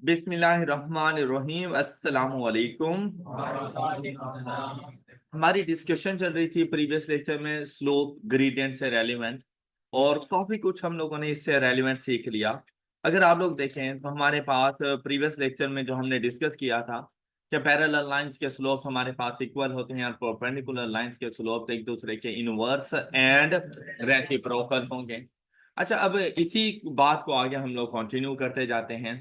बिस्मिल्लाहिर्रहमानिर्रहीम, अस्सलामु अलैकुम। हमारी डिस्कशन चल रही थी प्रीवियस लेक्चर में स्लोप ग्रेडियंट से रेलिवेंट, और काफी कुछ हम लोगों ने इससे रेलिवेंट सीख लिया। अगर आप लोग देखें तो हमारे पास प्रीवियस लेक्चर में जो हमने डिस्कस किया था कि पैरेलल लाइंस के स्लोप हमारे पास इक्वल होते हैं और परपेंडिकुलर लाइंस के स्लोप एक दूसरे के इनवर्स एंड रेसिप्रोकल होंगे। अच्छा, अब इसी बात को आगे हम लोग कंटिन्यू करते जाते हैं।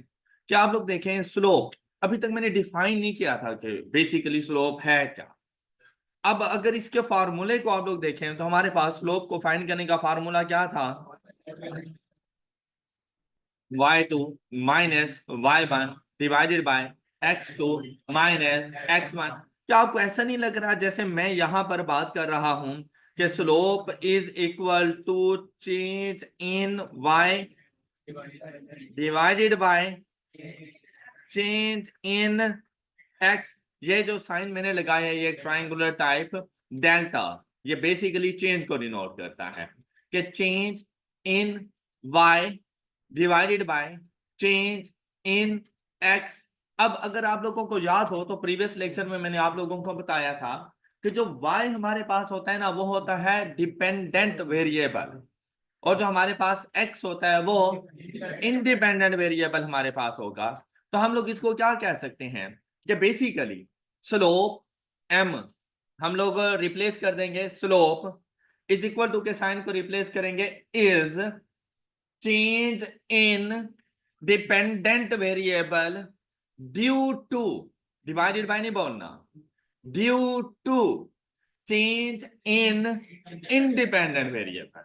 क्या आप लोग देखें स्लोप, अभी तक मैंने डिफाइन नहीं किया था कि बेसिकली स्लोप है क्या। अब अगर इसके फार्मूले को आप लोग देखें तो हमारे पास स्लोप को फाइंड करने का फार्मूला क्या था? y2 minus y1 divided by x2 minus x1। क्या आपको ऐसा नहीं लग रहा जैसे मैं यहां पर बात कर रहा हूं कि slope is equal to change in y divided by change in x. ये जो साइन मैंने लगाया है ये ट्राइंगुलर टाइप डेल्टा, ये बेसिकली चेंज को डिनोट करता है कि change in y divided by change in x. अब अगर आप लोगों को याद हो तो प्रीवियस लेक्चर में मैंने आप लोगों को बताया था कि जो y हमारे पास होता है ना वो होता है डिपेंडेंट वेरिएबल, और जो हमारे पास x होता है वो इंडिपेंडेंट वेरिएबल हमारे पास होगा। तो हम लोग इसको क्या कह सकते हैं कि बेसिकली स्लोप m हम लोग रिप्लेस कर देंगे, स्लोप इज इक्वल टू के साइन को रिप्लेस करेंगे is change in dependent variable due to, divided by नहीं बोलना, due to change in independent variable.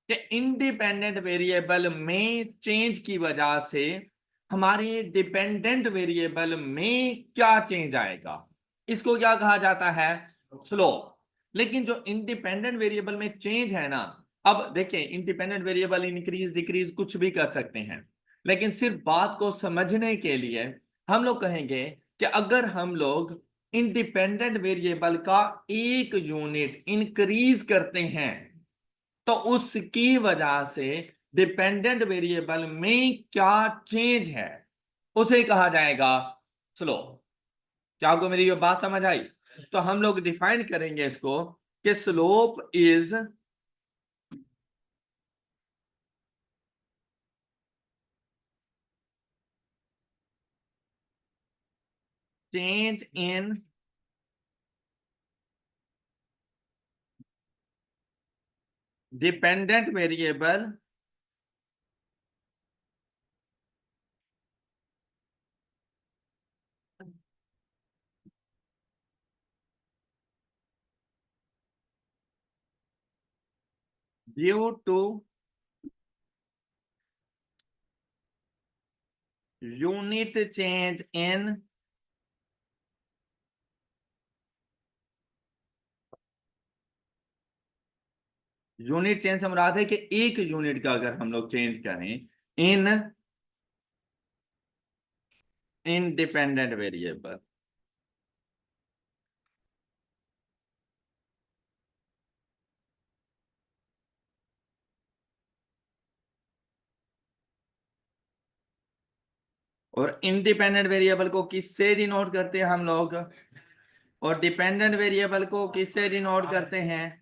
कि इंडिपेंडेंट वेरिएबल में चेंज की वजह से हमारे डिपेंडेंट वेरिएबल में क्या चेंज आएगा, इसको क्या कहा जाता है? स्लोप। लेकिन जो इंडिपेंडेंट वेरिएबल में चेंज है ना, अब देखिए इंडिपेंडेंट वेरिएबल इंक्रीज डिक्रीज कुछ भी कर सकते हैं, लेकिन सिर्फ बात को समझने के लिए हम लोग कहेंगे कि अगर हम लोग इंडिपेंडेंट वेरिएबल का एक यूनिट इंक्रीज करते हैं तो उसकी वजह से डिपेंडेंट वेरिएबल में क्या चेंज है उसे कहा जाएगा स्लोप। क्या आपको मेरी ये बात समझ आई? तो हम लोग डिफाइन करेंगे इसको कि slope is change in dependent variable due to unit change in unit change से मुराद है कि एक यूनिट का अगर हम लोग चेंज करें इन इंडिपेंडेंट वेरिएबल। और इंडिपेंडेंट वेरिएबल को किससे डिनोट करते हैं हम लोग, और डिपेंडेंट वेरिएबल को किससे डिनोट करते हैं?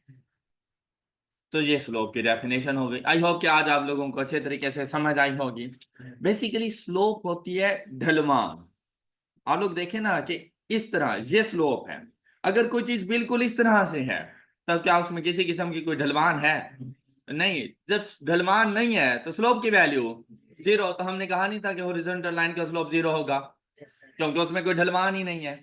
तो ये स्लोप की डेफिनेशन हो गई। आई होप कि आज आप लोगों को अच्छे तरीके से समझ आई होगी। बेसिकली स्लोप होती है ढलवान। आप लोग देखें ना कि इस तरह ये स्लोप है, अगर कोई चीज बिल्कुल इस तरह से है तब क्या उसमें किसी किस्म की कोई ढलवान है? नहीं। जब ढलवान नहीं है तो स्लोप की वैल्यू जीरो। तो हमने कहा नहीं था कि हॉरिजॉन्टल लाइन का स्लोप जीरो होगा, क्योंकि उसमें कोई ढलवान ही नहीं है।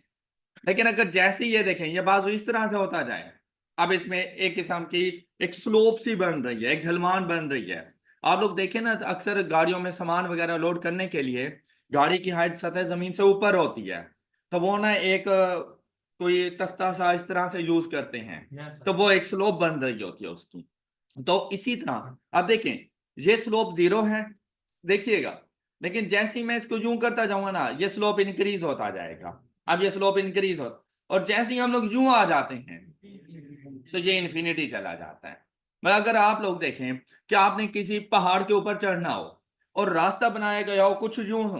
लेकिन अगर जैसे ये देखें ये बाजू इस तरह से होता जाए, अब इसमें एक किस्म की एक स्लोप सी बन रही है, एक ढलवान बन रही है। आप लोग देखें ना तो अक्सर गाड़ियों में सामान वगैरह लोड करने के लिए गाड़ी की हाइट सतह जमीन से ऊपर होती है, तो वो ना एक कोई तख्ता सा इस तरह से यूज करते हैं, तो वो एक स्लोप बन रही होती है उसकी। तो इसी तरह अब देखें ये स्लोप जीरो है, देखिएगा। लेकिन जैसे ही मैं इसको यूं करता जाऊंगा ना ये स्लोप इंक्रीज होता जाएगा। अब ये स्लोप इंक्रीज होता, और जैसे ही हम लोग यूं आ जाते हैं तो ये इन्फिनिटी चला जाता है। मगर अगर आप लोग देखें कि आपने किसी पहाड़ के ऊपर चढ़ना हो और रास्ता बनाया गया हो कुछ यूं हो,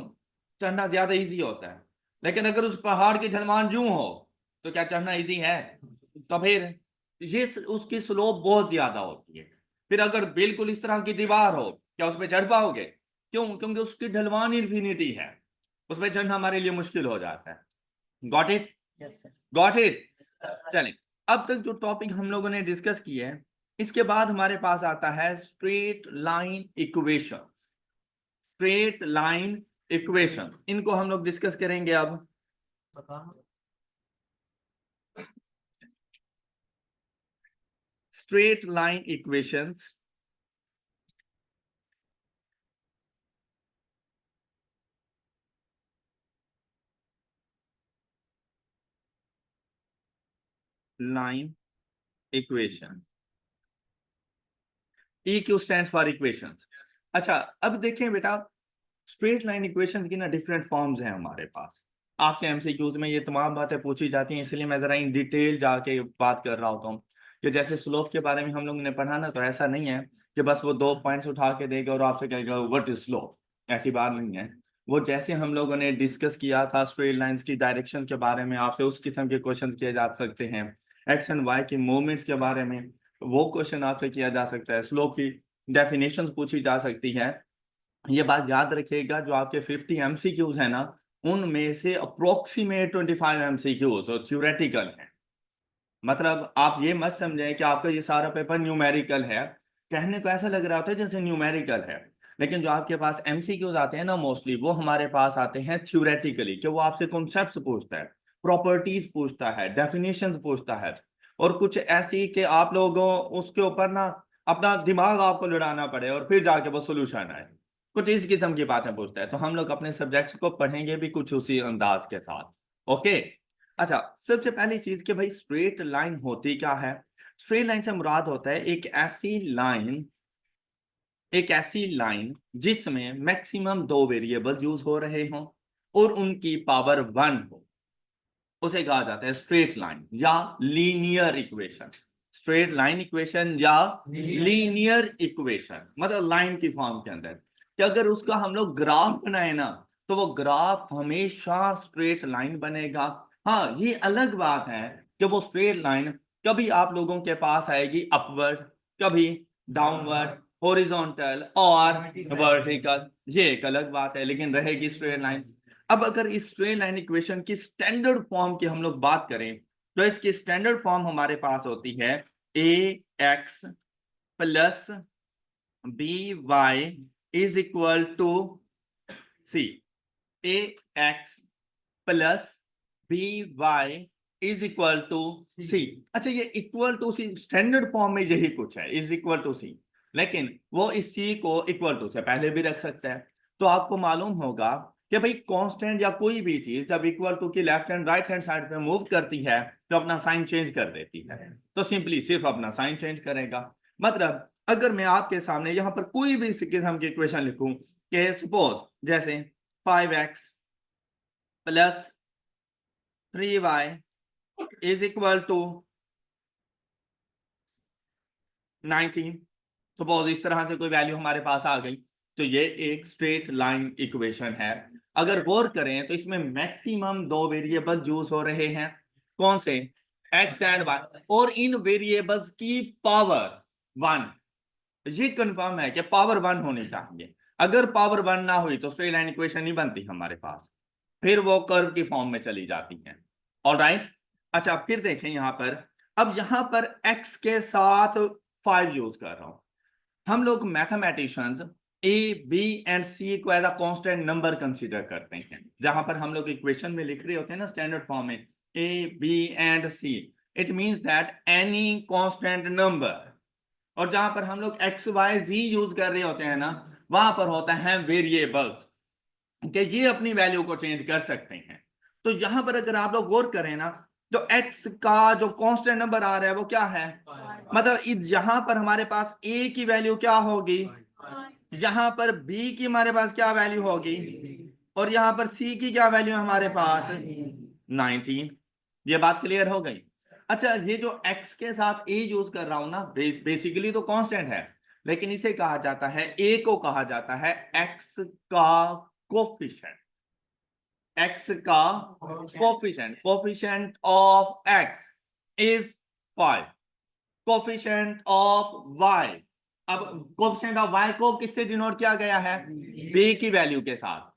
चढ़ना ज्यादा इजी होता है, लेकिन अगर उस पहाड़ की ढलवान यूं हो तो क्या चढ़ना इजी है? तो फिर ये उसकी स्लोप बहुत ज्यादा होती है। फिर अगर बिल्कुल इस तरह की दीवार हो, क्या उस पर चढ़ पाओगे? क्यों? क्योंकि उसकी ढलवान इन्फिनिटी है, उस पर चढ़ना हमारे लिए मुश्किल हो जाता है। Got it? Got it? चलें, अब तक जो टॉपिक हम लोगों ने डिस्कस किए हैं, इसके बाद हमारे पास आता है straight line equation. Straight line equation, इनको हम लोग डिस्कस करेंगे अब। Straight line equations, line equation, E Q stands for equations. अच्छा, अब देखें बेटा, स्ट्रेट लाइन इक्वेशंस की ना डिफरेंट फॉर्म्स हैं हमारे पास। आपसे एमसीक्यूज में ये तमाम बातें पूछी जाती हैं, इसलिए मैं जरा इन डिटेल जाके बात कर रहा होता हूँ। कि जैसे स्लोप के बारे में हम लोगों ने पढ़ा ना, तो ऐसा नहीं है कि बस वो 2 पॉइंट्स उठा के देगा और आपसे कहेगा व्हाट इज स्लोप, ऐसी बात नहीं है। वो जैसे हम लोगों ने डिस्कस किया था स्ट्रेट लाइंस की डायरेक्शन के बारे में, आपसे उस किस्म के क्वेश्चन किए जा सकते हैं। एक्स एंड वाई की मूवमेंट्स के बारे में वो क्वेश्चन आपसे किया जा सकता है। स्लोप की डेफिनेशन पूछी जा सकती है। ये बात याद रखिएगा, जो आपके 50 एमसीक्यूज है ना, उनमें से अप्रोक्सीमेट 25 एमसीक्यूज और थ्योरेटिकल है। मतलब आप ये मत समझें कि आपका ये सारा पेपर न्यूमेरिकल है। कहने को ऐसा लग रहा होता है जैसे न्यूमेरिकल है, लेकिन जो आपके पास एमसीक्यूज आते हैं ना, मोस्टली वो हमारे पास आते हैं थ्योरेटिकली, कि वो आपसे कॉन्सेप्ट्स पूछता है, प्रॉपर्टीज पूछता है, डेफिनेशंस पूछता है, और कुछ ऐसी कि आप लोगों उसके ऊपर ना अपना दिमाग आपको लड़ाना पड़े और फिर जाके वो सोल्यूशन आए। कुछ इस किस्म की बातें पूछता है। तो हम लोग अपने सब्जेक्ट्स को पढ़ेंगे भी कुछ उसी अंदाज के साथ। ओके। अच्छा, सबसे पहली चीज कि भाई स्ट्रेट लाइन होती क्या है? स्ट्रेट लाइन से मुराद होता है एक ऐसी लाइन जिसमें मैक्सिमम 2 वेरिएबल यूज हो रहे हों और उनकी पावर 1 हो, उसे कहा जाता है स्ट्रेट लाइन या linear equation. Straight line equation या लीनियर इक्वेशन, मतलब लाइन की फॉर्म के अंदर, कि अगर उसका हम लोग ग्राफ बनाए ना, तो वो ग्राफ हमेशा स्ट्रेट लाइन बनेगा। हाँ, ये अलग बात है कि वो स्ट्रेट लाइन कभी आप लोगों के पास आएगी अपवर्ड, कभी डाउनवर्ड, हॉरिजॉन्टल और वर्टिकल, ये एक अलग बात है, लेकिन रहेगी स्ट्रेट लाइन। अब अगर इस स्ट्रेट लाइन इक्वेशन की स्टैंडर्ड फॉर्म की हम लोग बात करें, तो इसकी स्टैंडर्ड फॉर्म हमारे पास होती है A X plus B Y is equal to C. A X plus B Y is equal to C. अच्छा, ये equal to C standard form में यही कुछ है, इज इक्वल टू सी, लेकिन वो इस सी को इक्वल टू से पहले भी रख सकता है। तो आपको मालूम होगा कि भाई कांस्टेंट या कोई भी चीज जब इक्वल टू की left hand right hand side पे मूव करती है तो अपना साइन चेंज कर देती है। तो सिंपली सिर्फ अपना साइन चेंज करेगा। मतलब अगर मैं आपके सामने यहाँ पर कोई भी इस किस्म की इक्वेशन लिखूं कि सपोज जैसे 5x plus 3y is equal to 19, suppose इस तरह से कोई वैल्यू हमारे पास आ गई, तो ये एक स्ट्रेट लाइन इक्वेशन है। अगर गौर करें तो इसमें मैक्सिमम 2 वेरिएबल यूज हो रहे हैं। कौन से? एक्स एंड वाई, और इन वेरिएबल्स की पावर 1। ये कंफर्म है कि पावर 1 होनी चाहिए। अगर पावर 1 ना हुई तो स्ट्रेट लाइन इक्वेशन नहीं बनती हमारे पास, फिर वो कर्व की फॉर्म में चली जाती है। ऑलराइट। अच्छा, फिर देखें यहां पर, अब यहां पर x के साथ 5 यूज कर रहा हूं। हम लोग mathematicians A B and C को as a constant number consider करते हैं। जहां पर हम लोग इक्वेशन में लिख रहे होते हैं ना स्टैंडर्ड फॉर्म में, A B and C, it means that any constant number. और जहां पर हम लोग एक्स वाई जी यूज कर रहे होते हैं ना, वहां पर होता है वेरिएबल्स, कि ये अपनी वैल्यू को चेंज कर सकते हैं। तो यहां पर अगर आप लोग गौर करें ना, तो x का जो कांस्टेंट नंबर आ रहा है वो क्या है? मतलब यहां पर हमारे पास a की वैल्यू क्या होगी, यहां पर b की हमारे पास क्या वैल्यू होगी, और यहां पर c की क्या वैल्यू है हमारे पास? 19। ये बात क्लियर हो गई? अच्छा, ये जो x के साथ a यूज कर रहा हूं ना, बेसिकली तो कांस्टेंट है, लेकिन इसे कहा जाता है, a को कहा जाता है x का कोफिशिएंट। x का coefficient of x is 5, coefficient of y, अब कोफिशिएंट ऑफ y को किससे डिनोट किया गया है, b की वैल्यू के साथ।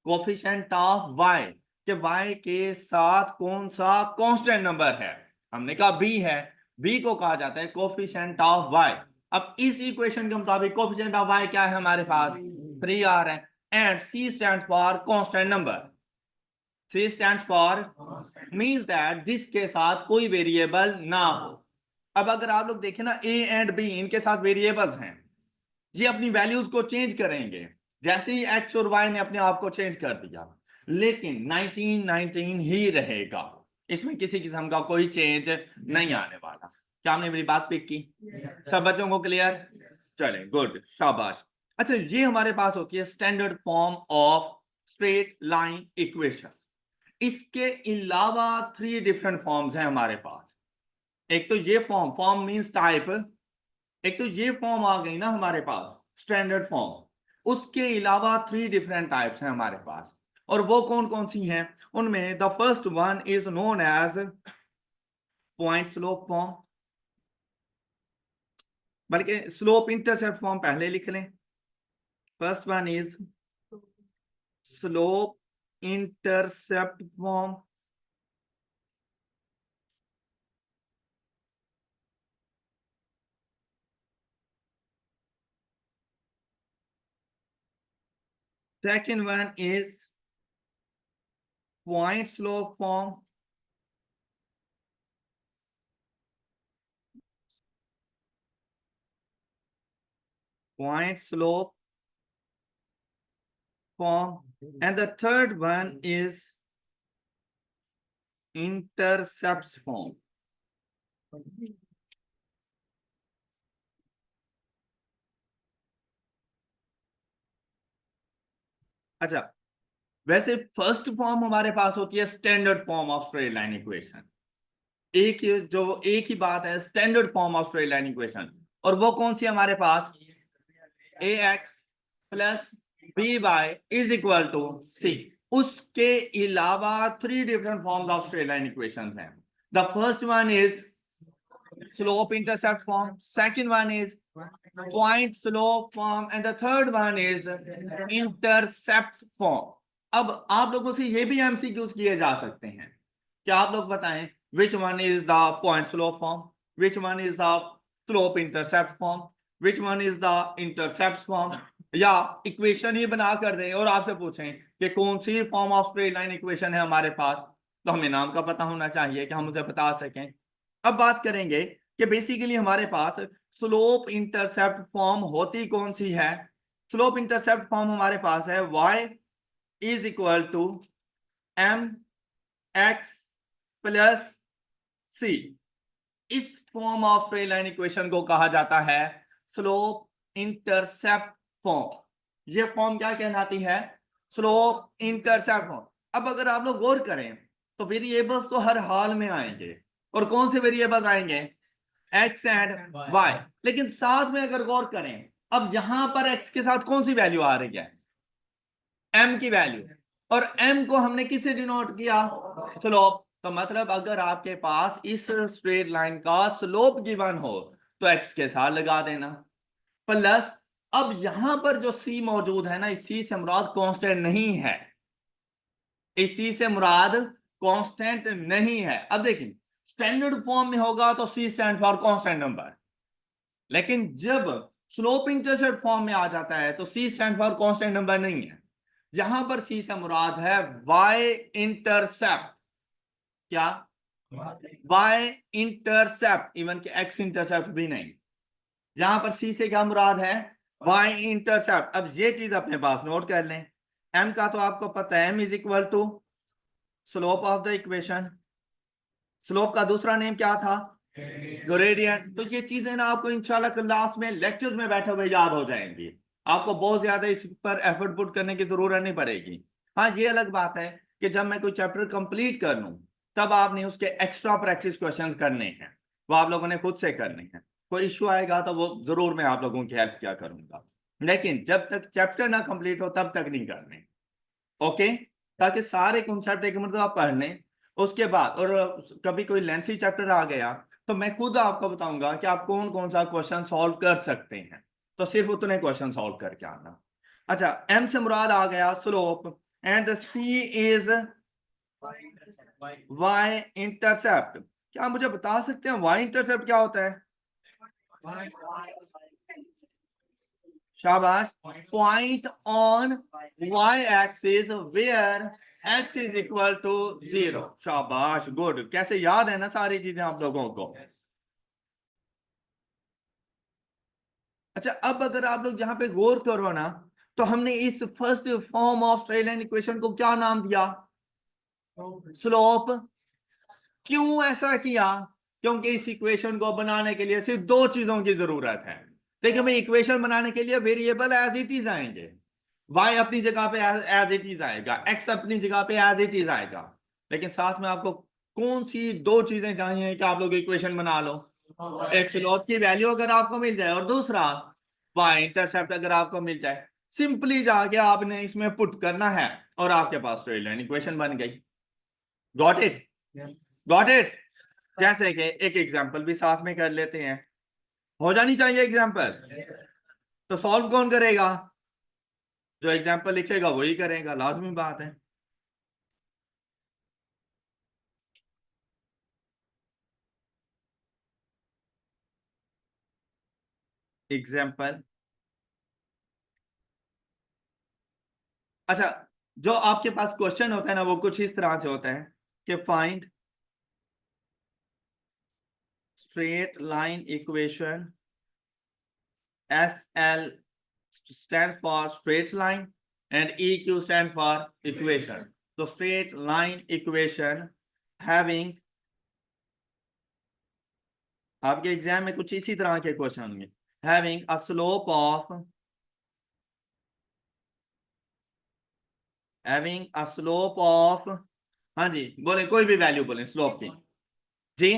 कोफिशिएंट ऑफ y कि y के साथ कौन सा कांस्टेंट नंबर है, हमने कहा b है, b को कहा जाता है कोफिशिएंट ऑफ y। अब इस इक्वेशन के मुताबिक कोफिशिएंट ऑफ y क्या है हमारे पास, 3 आ रहा है, and c stands for constant number, c stands for means that जिसके साथ कोई वेरिएबल ना हो। अब अगर आप लोग देखें ना a एंड b इनके साथ वेरिएबल्स हैं, ये अपनी वैल्यूज को चेंज करेंगे, जैसे ही x और y ने अपने आप को चेंज कर दिया, लेकिन 19 ही रहेगा, इसमें किसी किस्म का कोई चेंज नहीं आने वाला। क्या आपने मेरी बात पिक की? सब बच्चों को क्लियर? चलें, गुड, शाबाश। अच्छा, ये हमारे पास होती है standard form of straight line equation. इसके अलावा 3 डिफरेंट फॉर्म्स हैं हमारे पास। एक तो ये फॉर्म मींस टाइप, एक तो ये फॉर्म आ गई ना हमारे पास स्टैंडर्ड फॉर्म, उसके अलावा 3 डिफरेंट टाइप्स हैं हमारे पास, और वो कौन कौन सी हैं? उनमें the first one is known as point slope form, बल्कि स्लोप इंटरसेप्ट फॉर्म पहले लिख लें। First one is slope intercept form, second one is point slope form, point slope form, and the third one is intercepts form. अच्छा, वैसे first form हमारे पास होती है standard form of straight line equation. एक ही बात है, standard form of straight line equation, और वो कौन सी हमारे पास, ax plus by is equal to c। उसके अलावा 3 different forms of straight line equations हैं। The first one is slope intercept form, second one is point slope form, and the third one is intercept form. अब आप लोगों से ये भी MCQs किए जा सकते हैं कि आप लोग बताएं which one is the point slope form, which one is the slope intercept form, which one is the intercept form, या इक्वेशन ही बना कर दें और आपसे पूछें कि कौन सी form of straight line equation है हमारे पास, तो हमें नाम का पता होना चाहिए कि हम उसे बता सकें। अब बात करेंगे कि बेसिकली हमारे पास स्लोप इंटरसेप्ट फॉर्म होती कौन सी है। स्लोप इंटरसेप्ट फॉर्म हमारे पास है y is equal to m x plus c. इस form of straight line equation को कहा जाता है स्लोप इंटरसेप्ट फॉर्म। ये फॉर्म क्या कहलाती है, स्लोप इंटरसेप्ट फॉर्म। अब अगर आप लोग गौर करें तो वेरिएबल्स तो हर हाल में आएंगे, और कौन से वेरिएबल्स आएंगे, x एंड y, लेकिन साथ में अगर गौर करें, अब यहां पर x के साथ कौन सी वैल्यू आ रही है, m की वैल्यू, और m को हमने किससे डिनोट किया, स्लोप। तो मतलब अगर आपके पास इस स्ट्रेट लाइन का स्लोप गिवन हो तो x के साथ लगा देना, प्लस अब यहां पर जो c मौजूद है ना, इस c से मुराद कांस्टेंट नहीं है, इस c से मुराद कांस्टेंट नहीं है। अब देखिए, स्टैंडर्ड फॉर्म में होगा तो c stand for constant number, लेकिन जब स्लोप इंटरसेप्ट फॉर्म में आ जाता है तो c stand for constant number नहीं है। यहां पर c से मुराद है y इंटरसेप्ट, क्या, y इंटरसेप्ट, इवन के x इंटरसेप्ट भी नहीं। यहां पर c से क्या मुराद है, y इंटरसेप्ट। अब ये चीज अपने पास नोट कर लें, m का तो आपको पता है m is equal to slope of the equation, slope का दूसरा नेम क्या था, ग्रेडियंट। तो ये चीजें ना आपको इंशाल्लाह क्लास में लेक्चर्स में बैठे हुए याद हो जाएंगी, आपको बहुत ज्यादा इस पर एफर्ट पुट करने की जरूरत नहीं पड़ेगी। हाँ, ये अलग बात है कि जब मैं कोई चैप्टर कंप्लीट कर लूं तब आपने उसके एक्स्ट्रा प्रैक्टिस क्वेश्चंस करने हैं, वो आप लोगों ने खुद से करने हैं। कोई इश्यू आएगा तो वो जरूर मैं आप लोगों की हेल्प किया करूंगा, लेकिन जब तक चैप्टर ना कंप्लीट हो तब तक नहीं करने। ओके, ताकि सारे कॉन्सेप्ट एक मतलब आप पढ़ लें। उसके बाद और कभी कोई लेंथी चैप्टर आ गया तो मैं खुद आपको बताऊंगा कि आप कौन कौन सा क्वेश्चन सॉल्व कर सकते हैं, तो सिर्फ उतने क्वेश्चन सॉल्व करके आना। अच्छा, एम से मुराद आ गया slope, and C is y intercept. क्या आप मुझे बता सकते हैं वाई इंटरसेप्ट क्या होता है? शाबाश, point on y axis where x is equal to 0। शाबाश, गुड। कैसे याद है ना सारी चीजें आप लोगों को? अच्छा, अब अगर आप लोग यहाँ पे गौर करो ना, तो हमने इस first form of straight line equation को क्या नाम दिया? स्लोप। क्यों ऐसा किया? क्योंकि इस इक्वेशन को बनाने के लिए सिर्फ दो चीजों की जरूरत है। देखिए भाई, इक्वेशन बनाने के लिए वेरिएबल एज इट इज आएंगे, y अपनी जगह पे एज इट इज आएगा, x अपनी जगह पे एज इट इज आएगा, लेकिन साथ में आपको कौन सी दो चीजें चाहिए कि आप लोग इक्वेशन बना लो? एक स्लोप की वैल्यू अगर आपको मिल जाए, और दूसरा y इंटरसेप्ट अगर आपको मिल जाए, सिंपली जाके आपने इसमें पुट करना है और आपके पास स्ट्रेट लाइन इक्वेशन बन गई। Got it? Got it? जैसे कि एक एग्जांपल भी साथ में कर लेते हैं, हो जानी चाहिए एग्जांपल। तो सॉल्व कौन करेगा? जो एग्जांपल लिखेगा वही करेगा, लाजमी बात है। एग्जांपल, अच्छा, जो आपके पास क्वेश्चन होता है ना, वो कुछ इस तरह से होता है कि find straight line equation, S L stands for straight line and EQ stands for equation. So straight line equation having, आपके एग्जाम में कुछ इसी तरह के क्वेश्चन होंगे, having a slope of, having a slope of, हाँ जी बोले, कोई भी वैल्यू बोले स्लोप की जी,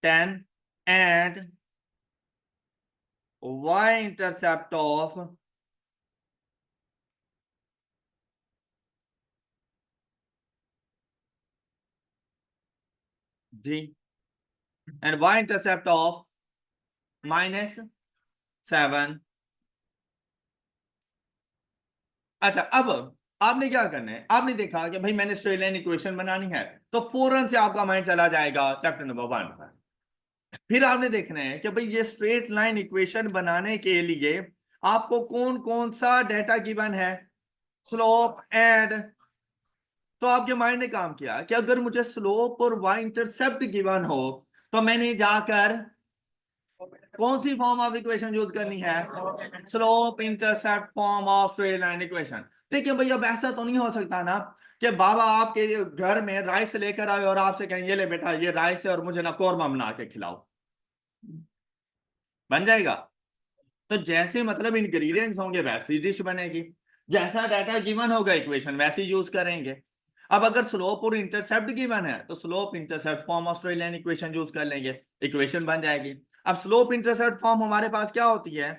10 and y intercept of ji, and y intercept of -7। अच्छा, अब आपने क्या करना है, आपने देखा कि भाई मैंने स्ट्रेट लाइन इक्वेशन बनानी है, तो फौरन से आपका माइंड चला जाएगा चैप्टर नंबर 1 पर। फिर आपने देखना है कि भाई ये स्ट्रेट लाइन इक्वेशन बनाने के लिए आपको कौन कौन सा डेटा गिवन है, स्लोप एंड। तो आपके माइंड ने काम किया कि अगर मुझे स्लोप और वाई इंटरसेप्ट गिवन हो, तो मैंने जाकर कौन सी फॉर्म ऑफ इक्वेशन यूज करनी है? Slope intercept form of straight line equation. देखिए भाई, अब ऐसा तो नहीं हो सकता ना कि बाबा आपके घर में राइस लेकर आए और आपसे कहें ये ले बेटा ये राइस है और मुझे ना कौरमा बना के खिलाओ, बन जाएगा? तो जैसे मतलब इंग्रेडिएंट्स होंगे वैसी डिश बनेगी, जैसा डाटा गिवन होगा इक्वेशन वैसी यूज करेंगे। अब अगर स्लोप और इंटरसेप्ट गिवन है तो slope intercept form of straight line equation use कर लेंगे, इक्वेशन बन जाएगी। अब स्लोप इंटरसेप्ट फॉर्म हमारे पास क्या होती है?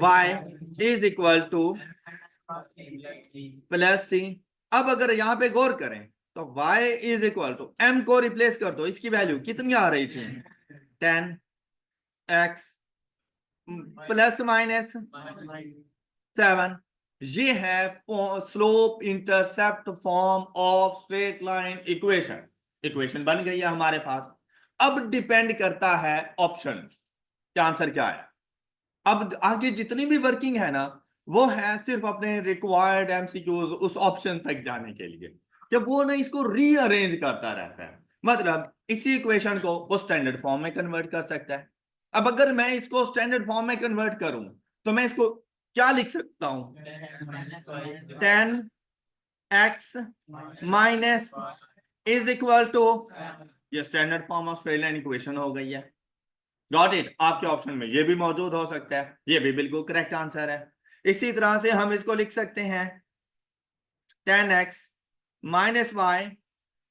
y is equal to plus c. अब अगर यहाँ पे गौर करें तो y is equal to, m को रिप्लेस कर दो, इसकी वैल्यू कितनी आ रही थी? 10x plus minus 7। ये है slope intercept form of straight line equation. Equation बन गई है हमारे पास। अब डिपेंड करता है ऑप्शन क्या, आंसर क्या है। अब आगे जितनी भी वर्किंग है ना, वो है सिर्फ अपने रिक्वायर्ड एमसीक्यूज उस ऑप्शन तक जाने के लिए, कि वो ना इसको रीअरेंज करता रहता है। मतलब इसी इक्वेशन को वो स्टैंडर्ड फॉर्म में कन्वर्ट कर सकता है। अब अगर मैं इसको स्टैंडर्ड फॉर्म में कन्वर्ट करूं, तो मैं इसको क्या लिख सकता हूं? 10x minus is equal to, ये standard form of straight line equation हो गई है। Got it? आपके ऑप्शन में ये भी मौजूद हो सकता है, ये भी बिल्कुल करेक्ट आंसर है। इसी तरह से हम इसको लिख सकते हैं 10x minus y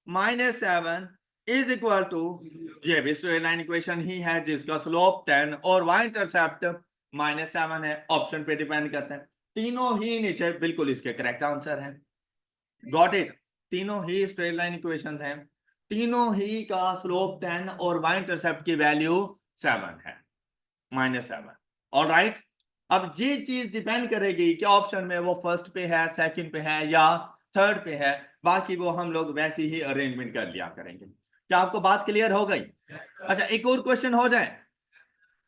minus 7 is equal to, ये भी स्ट्रेट लाइन इक्वेशन ही है जिसका स्लोप 10 और वाई इंटरसेप्ट -7 है। ऑप्शन पे डिपेंड करता है, तीनों ही नीचे बिल्कुल इसके करेक्ट आंसर है। Got it. तीनों ही स्ट्रेट लाइन इक्वेशंस हैं, तीनों ही का स्लोप 10 और y इंटरसेप्ट की वैल्यू 7 है, -7। ऑलराइट, अब ये चीज डिपेंड करेगी कि ऑप्शन में वो फर्स्ट पे है, सेकंड पे है या थर्ड पे है, बाकी वो हम लोग वैसी ही अरेंजमेंट कर लिया करेंगे। क्या आपको बात क्लियर हो गई? अच्छा, एक और क्वेश्चन हो जाए,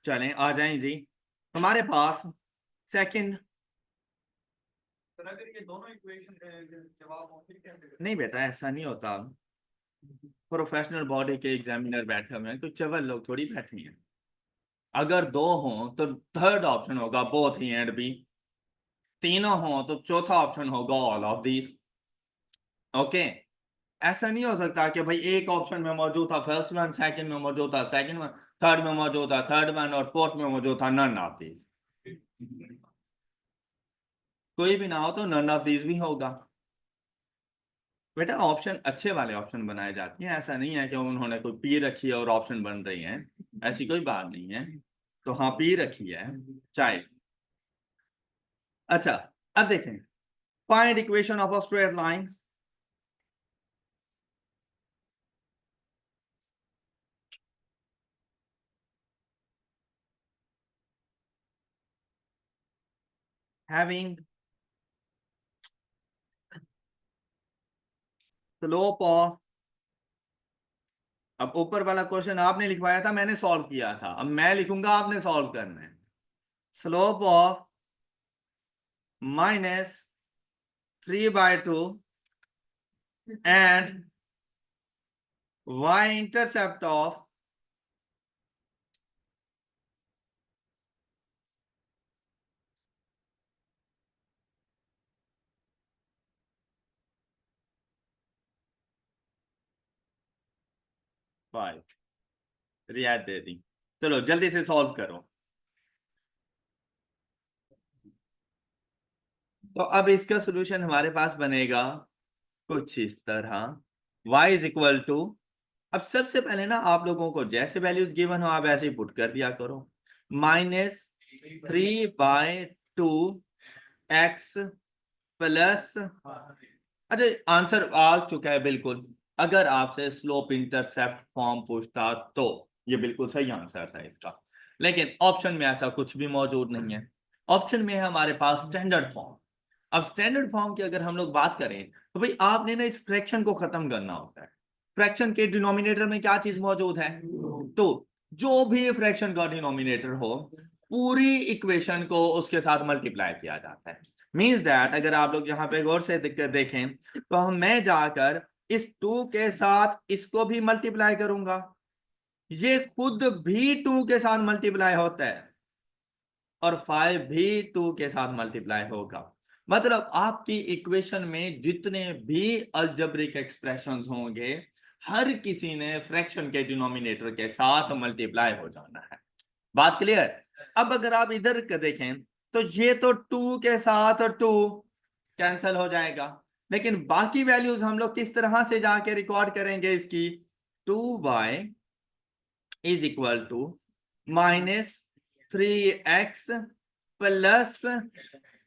चलें आ जाएं जी हमारे पास सेकंड। अगर ये दोनों इक्वेशन जवाब हो फिर क्या करें? नहीं बेटा, ऐसा नहीं होता, प्रोफेशनल बॉडी के एग्जामिनर बैठे हुए हैं, कुछ चवल लोग थोड़ी बैठे हैं। अगर दो हों तो थर्ड ऑप्शन होगा बोथ ए एंड बी, तीनों हों तो चौथा ऑप्शन होगा ऑल ऑफ दीज। ओके, ऐसा नहीं हो सकता कि भाई एक ऑप्शन में मौजूद था फर्स्ट वन, सेकंड में मौजूद था सेकंड वन, थर्ड में मौजूद था थर्ड वन और फोर्थ में मौजूद था नन ऑफ दीज। कोई भी ना हो तो नन ऑफ दीज भी होगा। बेटा ऑप्शन अच्छे वाले ऑप्शन बनाए जाते हैं, ऐसा नहीं है कि उन्होंने कोई पी रखी है और ऑप्शन बन रही हैं, ऐसी कोई बात नहीं है। तो हाँ, पी रखी है चाहे। अच्छा, अब देखें, find equation of a straight line. Having slope of, अब ऊपर वाला क्वेश्चन आपने लिखवाया था, मैंने सॉल्व किया था, अब मैं लिखूंगा, आपने सॉल्व करना है। Slope of -3/2 and y intercept of five, रियायत दे दी। चलो जल्दी से सॉल्व करो। तो अब इसका सोल्यूशन हमारे पास बनेगा कुछ इस तरह, y इज इक्वल टू, अब सबसे पहले ना आप लोगों को जैसे वैल्यूज गिवन हो आप ऐसे ही पुट कर दिया करो। -3/2 x प्लस, अच्छा आंसर आ चुका है बिल्कुल। अगर आपसे स्लोप इंटरसेप्ट फॉर्म पूछता तो ये बिल्कुल सही आंसर था इसका, लेकिन ऑप्शन में ऐसा कुछ भी मौजूद नहीं है। ऑप्शन में है हमारे पास स्टैंडर्ड फॉर्म। अब स्टैंडर्ड फॉर्म की अगर हम लोग बात करें तो भाई आपने ना इस फ्रैक्शन को खत्म करना होता है। फ्रैक्शन के डिनोमिनेटर में क्या चीज मौजूद है? तो जो भी फ्रैक्शन का डिनोमिनेटर हो, पूरी इक्वेशन को उसके साथ मल्टीप्लाई किया जाता है। मीन्स दैट अगर आप लोग यहाँ पे गौर से देखें तो हम मैं जाकर इस 2 के साथ इसको भी मल्टीप्लाई करूंगा, ये खुद भी 2 के साथ मल्टीप्लाई होता है और 5 भी 2 के साथ मल्टीप्लाई होगा। मतलब आपकी इक्वेशन में जितने भी अलजेब्रिक एक्सप्रेशंस होंगे, हर किसी ने फ्रैक्शन के डिनोमिनेटर के साथ मल्टीप्लाई हो जाना है। बात क्लियर? अब अगर आप इधर देखें तो ये तो 2 के साथ 2 कैंसल हो जाएगा, लेकिन बाकी वैल्यूज हम लोग किस तरह से जाके रिकॉर्ड करेंगे इसकी? 2y is equal to -3x plus,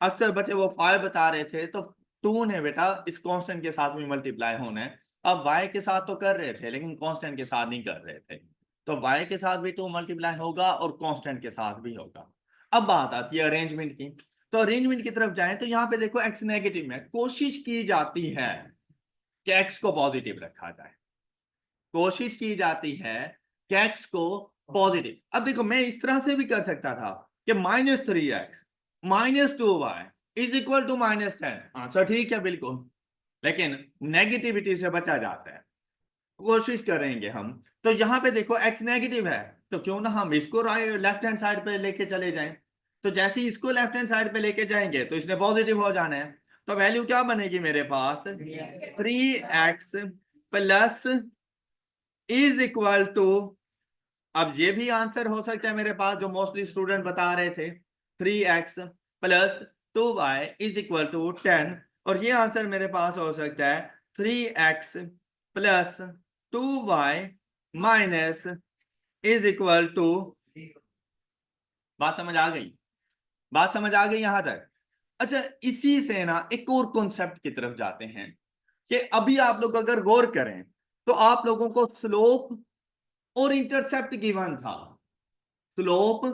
अक्सर बच्चे वो 5 बता रहे थे, तो 2 ने बेटा इस कांस्टेंट के साथ भी मल्टीप्लाई होना है। अब y के साथ तो कर रहे थे लेकिन कांस्टेंट के साथ नहीं कर रहे थे, तो y के साथ भी 2 मल्टीप्लाई होगा और कांस्टेंट के साथ भी होगा। अब बात आती है अरेंजमेंट की, तो अरेंजमेंट की तरफ जाएं तो यहाँ पे देखो x नेगेटिव में, कोशिश की जाती है कि x को पॉजिटिव रखा जाए, कोशिश की जाती है कि x को पॉजिटिव। अब देखो मैं इस तरह से भी कर सकता था कि -3x -2y is equal to -10, answer ठीक है बिल्कुल, लेकिन नेगेटिविटी से बचा जाता है। कोशिश करेंगे हम, तो यहां पे देखो x नेगेटिव है, तो क्यों ना हम इसको राइट लेफ्ट हैंड साइड पे लेके चले जाएं। तो जैसे ही इसको लेफ्ट हैंड साइड पे लेके जाएंगे तो इसने पॉजिटिव हो जाना है, तो वैल्यू क्या बनेगी मेरे पास? 3x plus is equal to, अब ये भी आंसर हो सकता है मेरे पास जो मोस्टली स्टूडेंट बता रहे थे, 3x plus 2y is equal to 10, और ये आंसर मेरे पास हो सकता है 3x plus 2y minus is equal to. बात समझ आ गई? बात समझ आ गई यहां तक? अच्छा, इसी से ना एक और कॉन्सेप्ट की तरफ जाते हैं, कि अभी आप लोग अगर गौर करें तो आप लोगों को स्लोप और इंटरसेप्ट गिवन था। स्लोप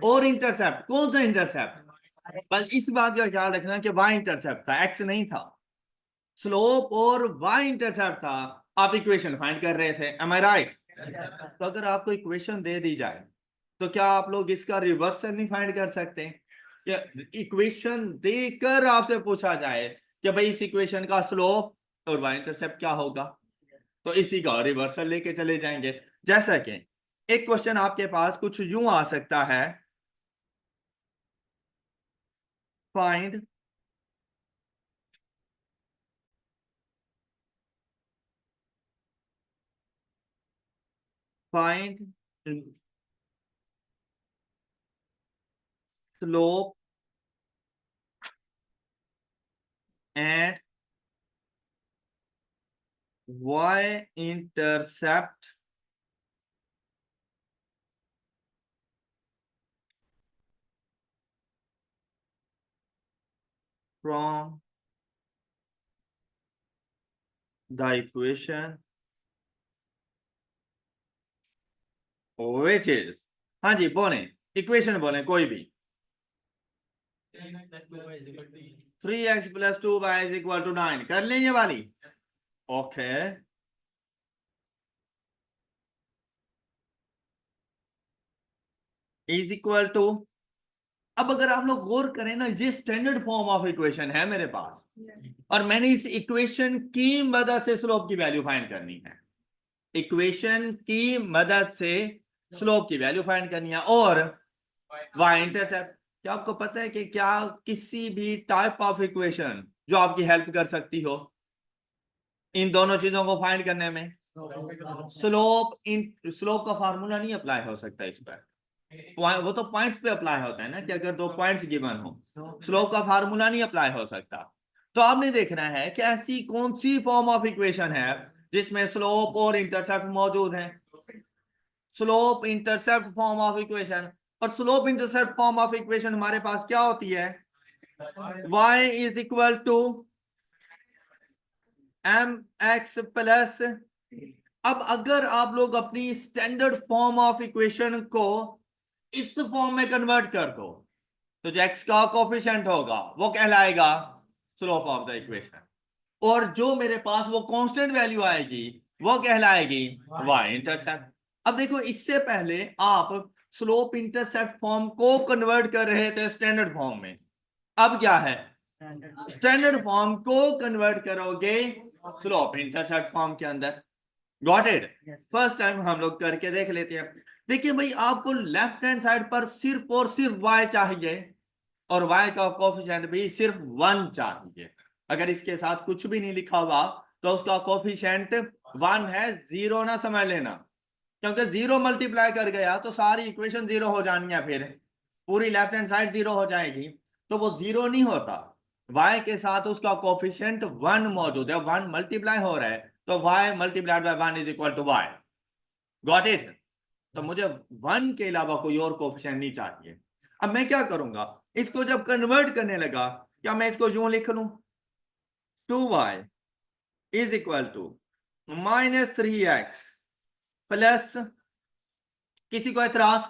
और इंटरसेप्ट, कौन सा इंटरसेप्ट? बस इस बात का ख्याल रखना कि वाई इंटरसेप्ट था, एक्स नहीं था। स्लोप और वाई इंटरसेप्ट था, आप इक्वेशन फाइंड कर रहे थे, एम आई राइट? तो अगर आपको इक्वेशन दे दी जाए तो क्या आप लोग इसका रिवर्सल नहीं फाइंड कर सकते? क्या इक्वेशन देकर आपसे पूछा जाए कि भाई इस इक्वेशन का स्लोप और वाई इंटरसेप्ट क्या होगा, तो इसी का रिवर्सल लेके चले जाएंगे। जैसा कि एक क्वेश्चन आपके पास कुछ यूं आ सकता है, find find slope and y intercept from the equation which is, हाँ जी बोले, इक्वेशन बोले कोई भी। 3x plus 2y is equal to 9, कर लें ये वाली? ओके, इज इक्वल टू, अब अगर आप लोग गौर करें ना, ये स्टैंडर्ड फॉर्म ऑफ इक्वेशन है मेरे पास, और मैंने इस इक्वेशन की मदद से स्लोप की वैल्यू फाइंड करनी है। इक्वेशन की मदद से स्लोप की वैल्यू फाइंड करनी है और वाई इंटरसेप्ट। क्या आपको पता है कि क्या किसी भी टाइप ऑफ इक्वेशन जो आपकी हेल्प कर सकती हो इन दोनों चीजों को फाइंड करने में? स्लोप का फार्मूला नहीं अप्लाई हो सकता इस पर, वो तो पॉइंट्स पे अप्लाई होता है ना, कि अगर दो पॉइंट्स गिवन हो, स्लोप का फार्मूला नहीं अप्लाई हो सकता। तो आपने देखना है कि ऐसी कौन सी फॉर्म ऑफ इक्वेशन है जिसमें स्लोप और इंटरसेप्ट मौजूद है। Slope intercept form of equation, और slope intercept form of equation हमारे पास क्या होती है? y is equal to m x plus, अब अगर आप लोग अपनी स्टैंडर्ड फॉर्म ऑफ इक्वेशन को इस फॉर्म में कन्वर्ट कर दो तो जो x का कोफिशिएंट होगा वो कहलाएगा स्लोप ऑफ द इक्वेशन, और जो मेरे पास वो कांस्टेंट वैल्यू आएगी वो कहलाएगी y इंटरसेप्ट। अब देखो, इससे पहले आप स्लोप इंटरसेप्ट फॉर्म को कन्वर्ट कर रहे थे स्टैंडर्ड फॉर्म में, अब क्या है? स्टैंडर्ड फॉर्म को कन्वर्ट करोगे स्लोप इंटरसेप्ट फॉर्म के अंदर। Got it? फर्स्ट टाइम हम लोग करके देख लेते हैं। देखिए भाई, आपको लेफ्ट हैंड साइड पर सिर्फ और सिर्फ y चाहिए और y का कोफिशिएंट भी सिर्फ 1 चाहिए। अगर इसके साथ कुछ भी नहीं लिखा हुआ तो उसका कोफिशिएंट 1 है, 0 ना समझ लेना, क्योंकि 0 मल्टीप्लाई कर गया तो सारी इक्वेशन 0 हो जानी है, फिर पूरी लेफ्ट हैंड साइड 0 हो जाएगी, तो वो 0 नहीं होता। y के साथ उसका कोफिशिएंट 1 मौजूद है, 1 मल्टीप्लाई हो रहा है, तो y multiplied by 1 is equal to y। Got it? तो मुझे 1 के अलावा कोई और कोफिशिएंट नहीं चाहिए। अब मैं क्या करूंगा, इसको जब कन्वर्ट करने लगा, क्या मैं इसको यूं लिख लूं? 2y is equal to -3x plus, किसी को एतराज?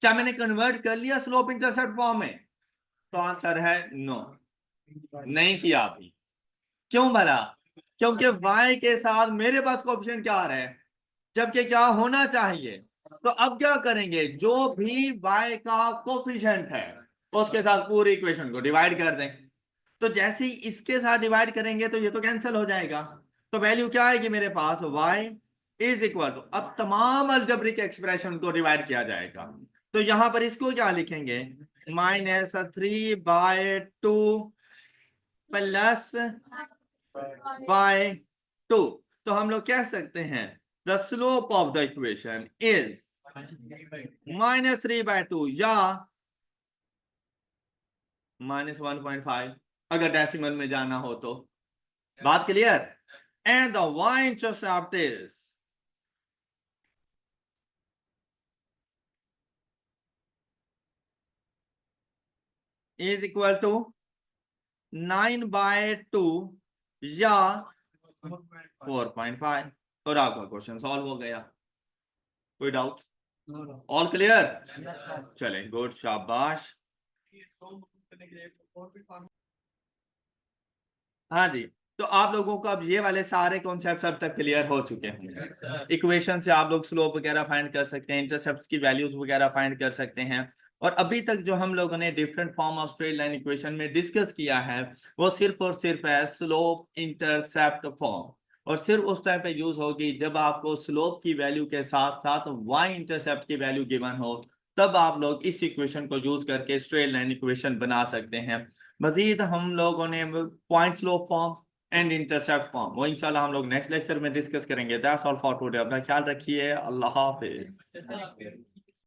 क्या मैंने कन्वर्ट कर लिया स्लोप इंटरसेप्ट फॉर्म में? तो आंसर है नो, नहीं किया अभी। क्यों भला? क्योंकि y के साथ मेरे पास कोफिशिएंट क्या आ रहा है, जबकि क्या होना चाहिए? तो अब क्या करेंगे, जो भी y का कोफिशिएंट है उसके साथ पूरी इक्वेशन को डिवाइड कर दें। तो जैसे ही इसके साथ डिवाइड करेंगे तो ये तो कैंसिल हो जाएगा, तो वैल्यू क्या आएगी मेरे पास? y इज इक्वल टू, अब तमाम अलजेब्रिक एक्सप्रेशन को डिवाइड किया जाएगा, तो यहां पर इसको क्या लिखेंगे? -3/2 प्लस बाय 2। तो हम लोग कह सकते हैं the slope of the equation is -3/2 या -1.5 अगर डेसिमल में जाना हो तो। बात clear? And the y intercept is equal to 9/2 या 4.5 और आपका क्वेश्चन सॉल्व हो गया। कोई डाउट? All clear? चलें, गुड, शाबाश। हाँ जी, तो आप लोगों को अब ये वाले सारे कॉन्सेप्ट अब तक क्लियर हो चुके हैं। इक्वेशन से आप लोग स्लोप वगैरह फाइंड कर सकते हैं, इंटरसेप्ट की वैल्यूज वगैरह फाइंड कर सकते हैं। और अभी तक जो हम लोगों ने different form of straight line equation में डिस्कस किया है वो सिर्फ और सिर्फ है स्लोप इंटरसेप्ट फॉर्म, और सिर्फ उस टाइम पे यूज होगी जब आपको स्लोप की वैल्यू के साथ साथ वाई इंटरसेप्ट की वैल्यू गिवन हो, तब आप लोग इस इक्वेशन को यूज करके स्ट्रेट लाइन इक्वेशन बना सकते हैं। मजीद हम लोगों ने point slope form and intercept form वो इंशाल्लाह हम लोग नेक्स्ट लेक्चर में डिस्कस करेंगे। That's all for today. अपना ख्याल रखिए। अल्लाह हाफिज।